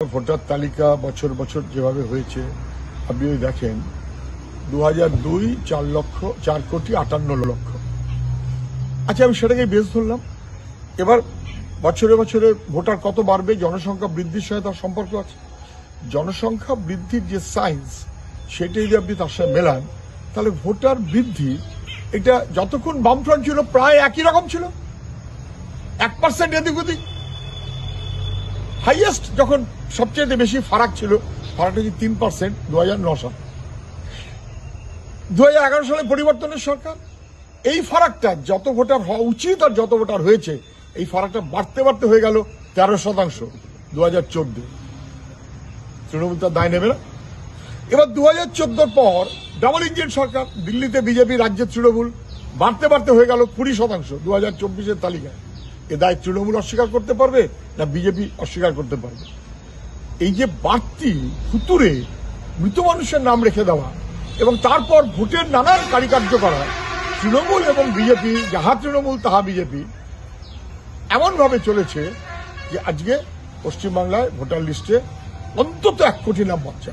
Voter তালিকা বছর বছর যেভাবে হয়েছে আপনি দেখেন 2002 4,58,00,000। আচ্ছা, আমি সেটাকে বেশ ধরলাম। এবার বছরে বছরে ভোটার কত বাড়বে, জনসংখ্যা বৃদ্ধির সাথে তার সম্পর্ক আছে। জনসংখ্যা বৃদ্ধির যে সায়েন্স সেটাই যদি আপনি তার সাথে মেলান, তাহলে ভোটার বৃদ্ধি এটা যতক্ষণ বামফ্রন্ট ছিল প্রায় একই রকম ছিল, 1% এদিক ওদিক। হাইয়েস্ট যখন সবচেয়ে বেশি ফারাক ছিল, ফারাকটা কি 3% 2009 সাল। 2011 সালে পরিবর্তনের সরকার, এই ফারাকটা যত ভোটার হওয়া উচিত আর যত ভোটার হয়েছে, এই ফারাকটা বাড়তে বাড়তে হয়ে গেল 13% 2014। তৃণমূল তার দায় নেবে না। এবার 2014 পর ডাবল ইঞ্জিন সরকার, দিল্লিতে বিজেপি, রাজ্যে তৃণমূল, বাড়তে বাড়তে হয়ে গেল 20% 2024-এর তালিকায়। এ দায় তৃণমূল অস্বীকার করতে পারবে না বিজেপি অস্বীকার করতে পারবে? এই যে বাড়তি ফুতুরে মৃত মানুষের নাম রেখে দেওয়া এবং তারপর ভোটের নানান কারিকার্য করা, তৃণমূল এবং বিজেপি, যাহা তৃণমূল তাহা বিজেপি, এমনভাবে চলেছে যে আজকে পশ্চিমবাংলায় ভোটার লিস্টে অন্তত 1 কোটি নাম বাচ্চা।